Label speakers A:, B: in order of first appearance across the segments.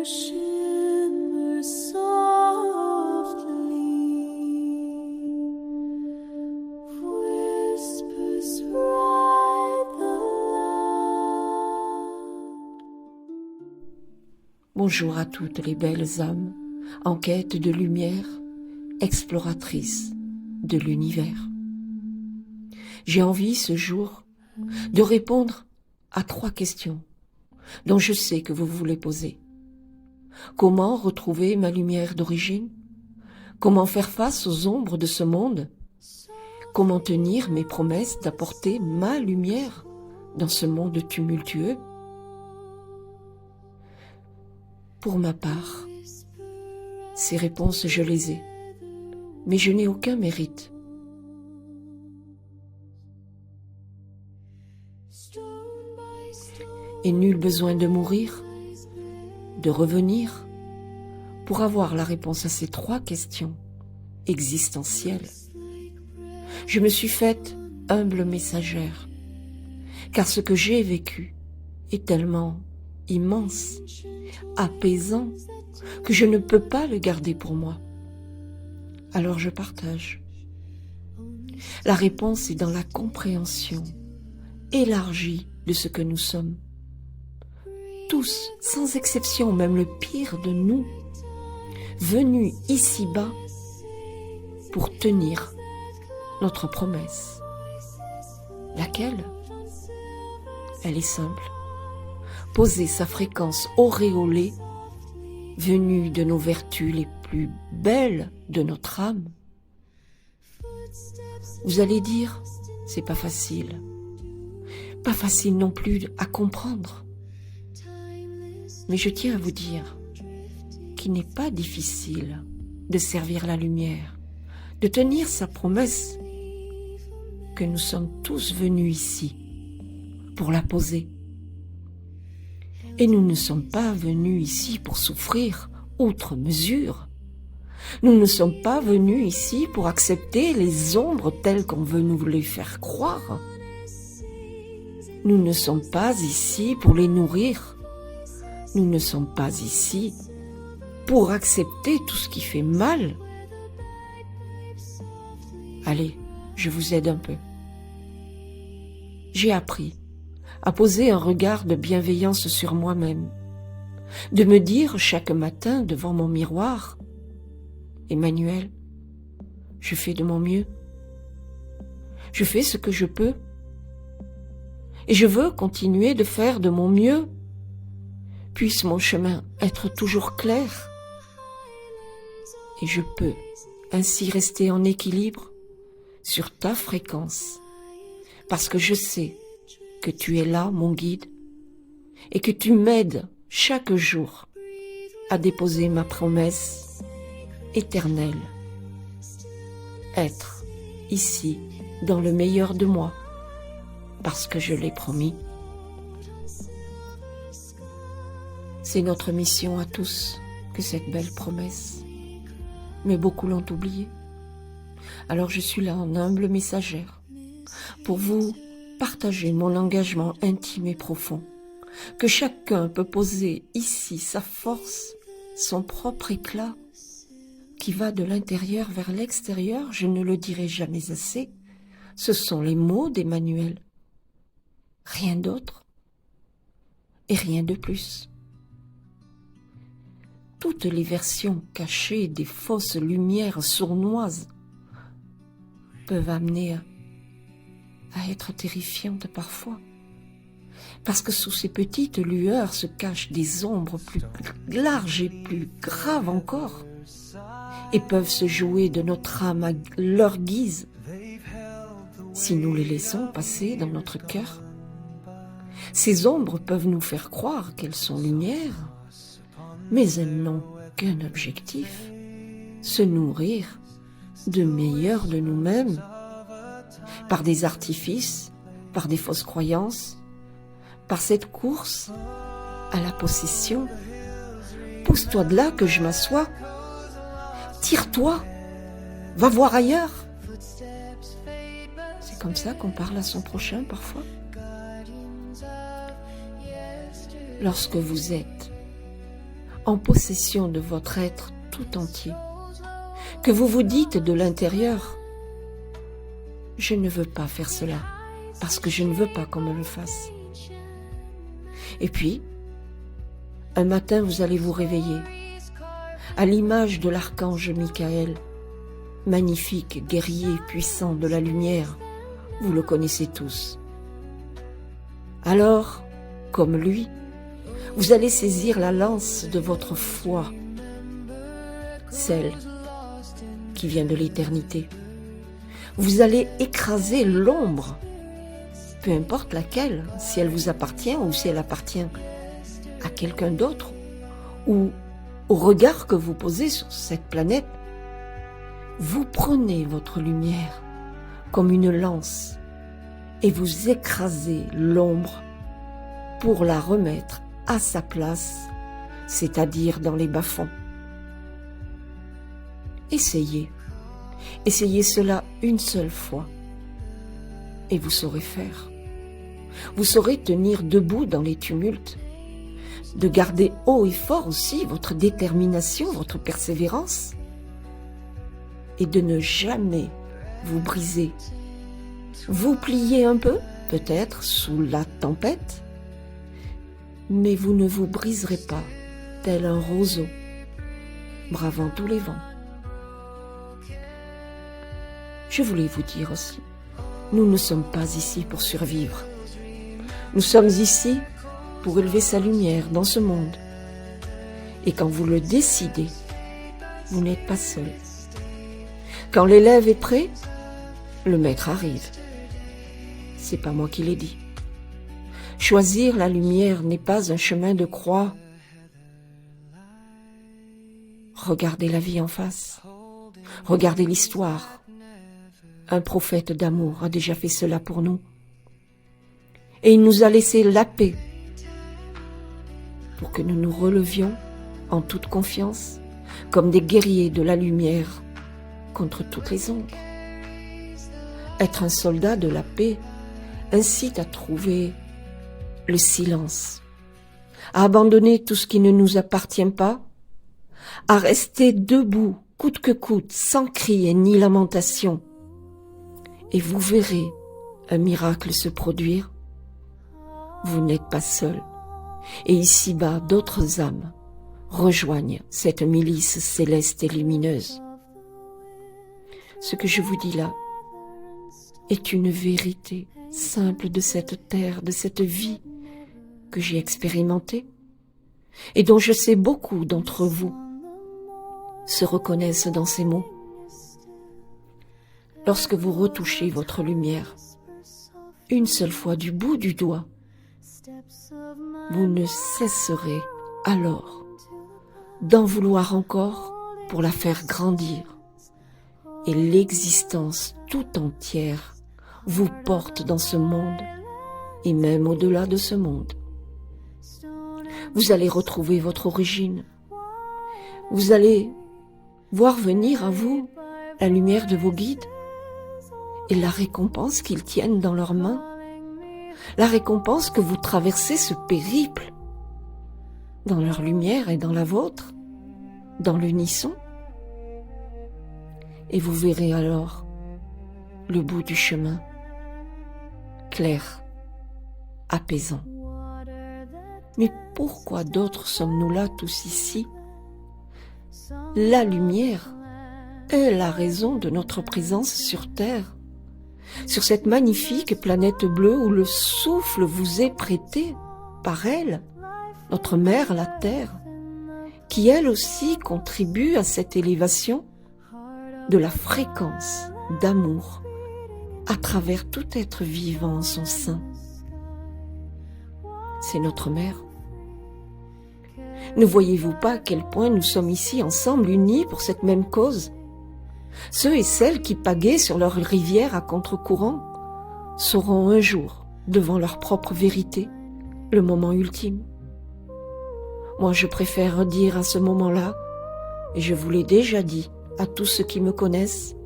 A: shimmer softly, whispers ride the land.
B: Bonjour à toutes les belles âmes en quête de lumière, exploratrices de l'univers. J'ai envie ce jour de répondre à 3 questions dont je sais que vous voulez poser. Comment retrouver ma lumière d'origine? Comment faire face aux ombres de ce monde? Comment tenir mes promesses d'apporter ma lumière dans ce monde tumultueux? Pour ma part, ces réponses je les ai, mais je n'ai aucun mérite. Et nul besoin de mourir, de revenir, pour avoir la réponse à ces 3 questions existentielles. Je me suis faite humble messagère, car ce que j'ai vécu est tellement immense, apaisant, que je ne peux pas le garder pour moi. Alors je partage. La réponse est dans la compréhension élargie de ce que nous sommes. Tous, sans exception, même le pire de nous, venus ici-bas pour tenir notre promesse. Laquelle? Elle est simple. Poser sa fréquence auréolée, venue de nos vertus les plus belles de notre âme. Vous allez dire, c'est pas facile. Pas facile non plus à comprendre. Mais je tiens à vous dire qu'il n'est pas difficile de servir la lumière, de tenir sa promesse, que nous sommes tous venus ici pour la poser. Et nous ne sommes pas venus ici pour souffrir outre mesure. Nous ne sommes pas venus ici pour accepter les ombres telles qu'on veut nous les faire croire. Nous ne sommes pas ici pour les nourrir. Nous ne sommes pas ici pour accepter tout ce qui fait mal. Allez, je vous aide un peu. J'ai appris à poser un regard de bienveillance sur moi-même, de me dire chaque matin devant mon miroir, Emmanuel, je fais de mon mieux. Je fais ce que je peux. Et je veux continuer de faire de mon mieux. Puisse mon chemin être toujours clair. Et je peux ainsi rester en équilibre sur ta fréquence, parce que je sais que tu es là, mon guide, et que tu m'aides chaque jour à déposer ma promesse éternelle. Être ici dans le meilleur de moi, parce que je l'ai promis. C'est notre mission à tous que cette belle promesse, mais beaucoup l'ont oubliée. Alors je suis là en humble messagère pour vous partager mon engagement intime et profond, que chacun peut poser ici sa force, son propre éclat, qui va de l'intérieur vers l'extérieur, je ne le dirai jamais assez. Ce sont les mots d'Emmanuel. Rien d'autre et rien de plus. Toutes les versions cachées des fausses lumières sournoises peuvent amener à être terrifiantes parfois. Parce que sous ces petites lueurs se cachent des ombres plus larges et plus graves encore, et peuvent se jouer de notre âme à leur guise, si nous les laissons passer dans notre cœur. Ces ombres peuvent nous faire croire qu'elles sont lumières, mais elles n'ont qu'un objectif, se nourrir de meilleur de nous-mêmes, par des artifices, par des fausses croyances, par cette course à la possession. Pousse-toi de là que je m'assois. Tire-toi, va voir ailleurs. C'est comme ça qu'on parle à son prochain parfois. Lorsque vous êtes en possession de votre être tout entier, que vous vous dites de l'intérieur, je ne veux pas faire cela, parce que je ne veux pas qu'on me le fasse. Et puis, un matin, vous allez vous réveiller, à l'image de l'archange Michael, magnifique, guerrier, puissant de la lumière, vous le connaissez tous. Alors, comme lui, vous allez saisir la lance de votre foi, celle qui vient de l'éternité. Vous allez écraser l'ombre, peu importe laquelle, si elle vous appartient ou si elle appartient à quelqu'un d'autre, ou au regard que vous posez sur cette planète. Vous prenez votre lumière comme une lance et vous écrasez l'ombre pour la remettre à sa place, c'est-à-dire dans les bas-fonds. Essayez cela une seule fois et vous saurez faire. Vous saurez tenir debout dans les tumultes, de garder haut et fort aussi votre détermination, votre persévérance, et de ne jamais vous briser. Vous pliez un peu, peut-être, sous la tempête, mais vous ne vous briserez pas, tel un roseau, bravant tous les vents. Je voulais vous dire aussi, nous ne sommes pas ici pour survivre. Nous sommes ici pour élever sa lumière dans ce monde. Et quand vous le décidez, vous n'êtes pas seul. Quand l'élève est prêt, le maître arrive. C'est pas moi qui l'ai dit. Choisir la lumière n'est pas un chemin de croix. Regardez la vie en face. Regardez l'histoire. Un prophète d'amour a déjà fait cela pour nous. Et il nous a laissé la paix pour que nous nous relevions en toute confiance comme des guerriers de la lumière contre toutes les ombres. Être un soldat de la paix incite à trouver le silence, à abandonner tout ce qui ne nous appartient pas, à rester debout coûte que coûte, sans cri ni lamentation. Et vous verrez un miracle se produire. Vous n'êtes pas seul. Et ici-bas, d'autres âmes rejoignent cette milice céleste et lumineuse. Ce que je vous dis là est une vérité simple de cette terre, de cette vie que j'ai expérimentée et dont je sais beaucoup d'entre vous se reconnaissent dans ces mots. Lorsque vous retouchez votre lumière, une seule fois du bout du doigt, vous ne cesserez alors d'en vouloir encore pour la faire grandir. Et l'existence tout entière vous porte dans ce monde et même au-delà de ce monde. Vous allez retrouver votre origine. Vous allez voir venir à vous la lumière de vos guides et la récompense qu'ils tiennent dans leurs mains. La récompense que vous traversez ce périple dans leur lumière et dans la vôtre, dans l'unisson. Et vous verrez alors le bout du chemin, clair, apaisant. Mais pourquoi d'autres sommes-nous là tous ici? La lumière est la raison de notre présence sur Terre, sur cette magnifique planète bleue où le souffle vous est prêté par elle, notre mère la Terre, qui elle aussi contribue à cette élévation de la fréquence d'amour à travers tout être vivant en son sein. C'est notre mère. Ne voyez-vous pas à quel point nous sommes ici ensemble unis pour cette même cause? Ceux et celles qui pagaient sur leur rivière à contre-courant sauront un jour, devant leur propre vérité, le moment ultime. Moi, je préfère dire à ce moment-là, et je vous l'ai déjà dit à tous ceux qui me connaissent,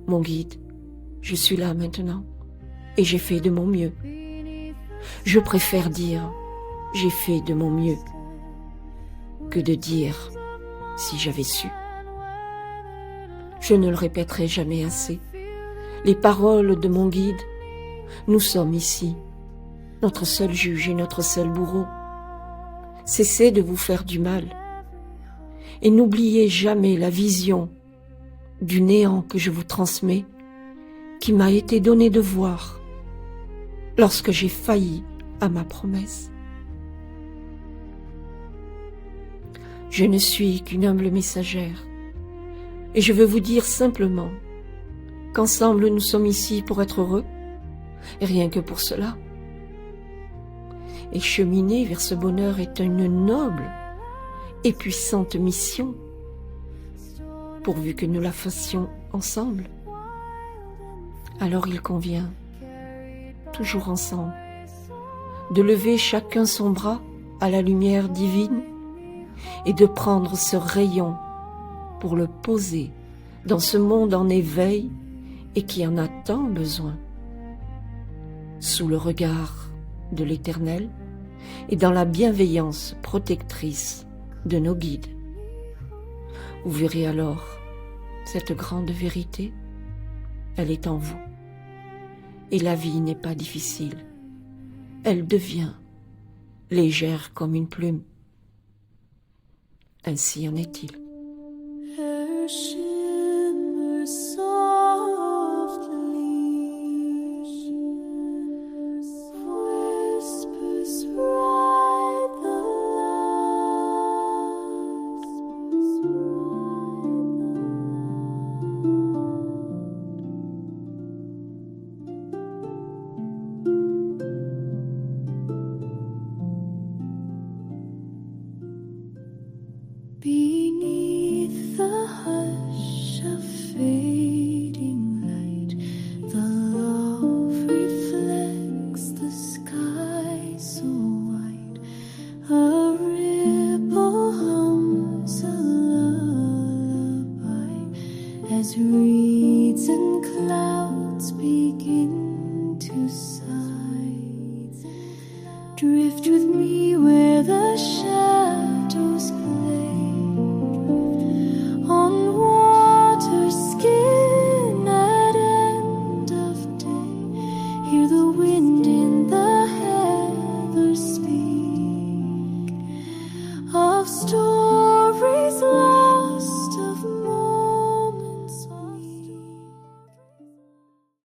B: mon guide, je suis là maintenant, et j'ai fait de mon mieux. Je préfère dire, j'ai fait de mon mieux. que de dire si j'avais su. Je ne le répéterai jamais assez. Les paroles de mon guide, nous sommes ici, notre seul juge et notre seul bourreau. Cessez de vous faire du mal et n'oubliez jamais la vision du néant que je vous transmets, qui m'a été donné de voir lorsque j'ai failli à ma promesse. Je ne suis qu'une humble messagère et je veux vous dire simplement qu'ensemble nous sommes ici pour être heureux et rien que pour cela. Et cheminer vers ce bonheur est une noble et puissante mission, pourvu que nous la fassions ensemble. Alors il convient, toujours ensemble, de lever chacun son bras à la lumière divine et de prendre ce rayon pour le poser dans ce monde en éveil et qui en a tant besoin, sous le regard de l'Éternel et dans la bienveillance protectrice de nos guides. Vous verrez alors cette grande vérité, elle est en vous. Et la vie n'est pas difficile, elle devient légère comme une plume. Ainsi en est-il.
A: Her shimmer softly whispers right the beneath the hush of fading light, the love reflects the sky so white. A ripple hums a lullaby as reeds and clouds begin to sigh. Drift with me where the shadows play, on water skin at end of day. Hear the wind